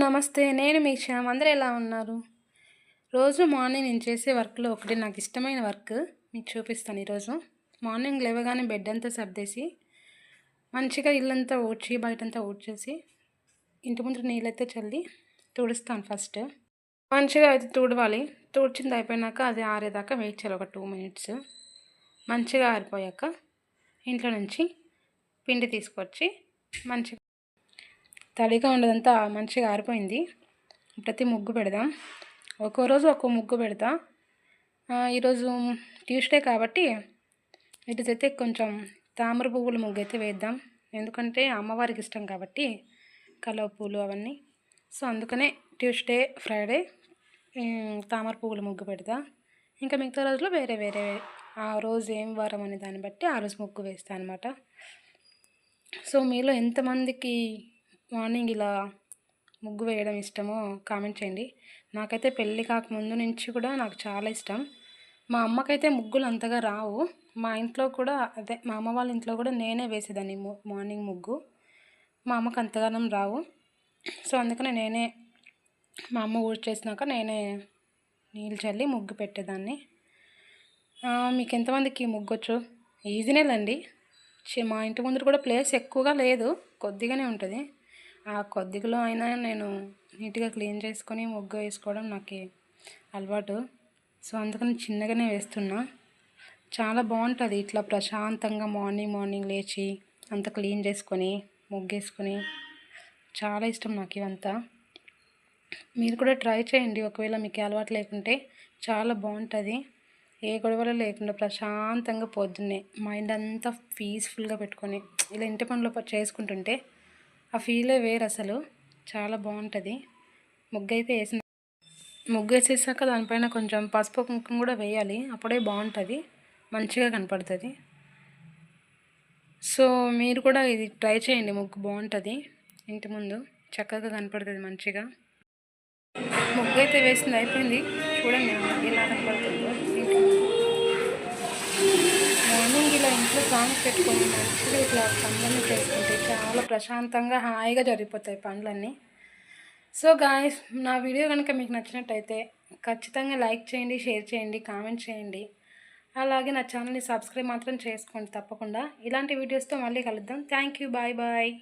నమస్తే. నేను మీ శ్యామ్. అందరూ ఎలా ఉన్నారు? రోజు మార్నింగ్ నేను చేసే వర్క్‌లో ఒకటి నాకు ఇష్టమైన వర్క్ మీకు చూపిస్తాను ఈరోజు. మార్నింగ్ లేవగానే బెడ్ అంతా సర్దేసి, మంచిగా ఇల్లంతా ఊడ్చి, బయటంతా ఊడ్చేసి, ఇంటి ముందర నీళ్ళైతే చల్లి తుడుస్తాను ఫస్ట్. మంచిగా అయితే తుడవాలి. తుడిచింది అయిపోయినాక అది ఆరేదాకా వెయిట్ చేయాలి ఒక 2 మినిట్స్. మంచిగా ఆరిపోయాక ఇంట్లో నుంచి పిండి తీసుకొచ్చి మంచిగా తడిగా ఉండదంతా మంచిగా ఆరిపోయింది. ప్రతి ముగ్గు పెడదాం. ఒక్కో రోజు ఒక్కో ముగ్గు పెడతా. ఈరోజు ట్యూస్డే కాబట్టి ఇటుదైతే కొంచెం తామర పువ్వుల ముగ్గు అయితే వేద్దాం. ఎందుకంటే అమ్మవారికి ఇష్టం కాబట్టి కలువ పూలు అవన్నీ. సో అందుకనే ట్యూస్డే, ఫ్రైడే తామర పువ్వుల ముగ్గు పెడతా. ఇంకా మిగతా రోజులు వేరే వేరే ఆ రోజు ఏం వారం అనే దాన్ని బట్టి ఆ రోజు ముగ్గు వేస్తాను అనమాట. సో మీలో ఎంతమందికి మార్నింగ్ ఇలా ముగ్గు వేయడం ఇష్టమో కామెంట్ చేయండి. నాకైతే పెళ్ళి కాకముందు నుంచి కూడా నాకు చాలా ఇష్టం. మా అమ్మకైతే ముగ్గులు అంతగా రావు. మా ఇంట్లో కూడా మా అమ్మ వాళ్ళ ఇంట్లో కూడా నేనే వేసేదాన్ని మార్నింగ్ ముగ్గు. మా అమ్మకు అంతగానం రావు. సో అందుకనే నేనే మా అమ్మ ఊడ్చేసినాక నేనే నీళ్ళు చల్లి ముగ్గు పెట్టేదాన్ని. మీకు ఎంతమందికి ముగ్గొచ్చు? ఈజీనేలండి. మా ఇంటి ముందర కూడా ప్లేస్ ఎక్కువగా లేదు, కొద్దిగానే ఉంటుంది. ఆ కొద్దిగలో అయినా నేను నీట్గా క్లీన్ చేసుకొని ముగ్గు వేసుకోవడం నాకు అలవాటు. సో అందుకని చిన్నగానే వేస్తున్నా. చాలా బాగుంటుంది ఇట్లా ప్రశాంతంగా మార్నింగ్ లేచి అంత క్లీన్ చేసుకొని ముగ్గేసుకొని. చాలా ఇష్టం నాకు ఇవంతా. మీరు కూడా ట్రై చేయండి ఒకవేళ మీకు అలవాటు లేకుంటే. చాలా బాగుంటుంది. ఏ గొడవలు లేకుండా ప్రశాంతంగా పొద్దున్నే మైండ్ అంతా పీస్ఫుల్గా పెట్టుకొని ఇలా ఇంటి పనులు చేసుకుంటుంటే ఆ ఫీలే వేరు అసలు. చాలా బాగుంటుంది. ముగ్గు వేసేసాక దానిపైన కొంచెం పసుపు కుంకుమ కూడా వేయాలి. అప్పుడే బాగుంటుంది, మంచిగా కనపడుతుంది. సో మీరు కూడా ఇది ట్రై చేయండి. ముగ్గు బాగుంటుంది, ఇంటి ముందు చక్కగా కనపడుతుంది మంచిగా. ముగ్గు అయితే వేసింది అయిపోయింది. చూడండి ఎలా కనపడుతుందో. మార్నింగ్ ఇలా ఇంట్లో సాంగ్స్ పెట్టుకొని మంచిగా ఇట్లా పనులన్నీ చేసుకుంటే చాలా ప్రశాంతంగా హాయిగా జరిగిపోతాయి పనులన్నీ. సో గాయ్స్, నా వీడియో కనుక మీకు నచ్చినట్టయితే ఖచ్చితంగా లైక్ చేయండి, షేర్ చేయండి, కామెంట్ చేయండి. అలాగే నా ఛానల్ని సబ్స్క్రైబ్ మాత్రం చేసుకోండి తప్పకుండా. ఇలాంటి వీడియోస్తో మళ్ళీ కలుద్దాం. Thank you. Bye bye.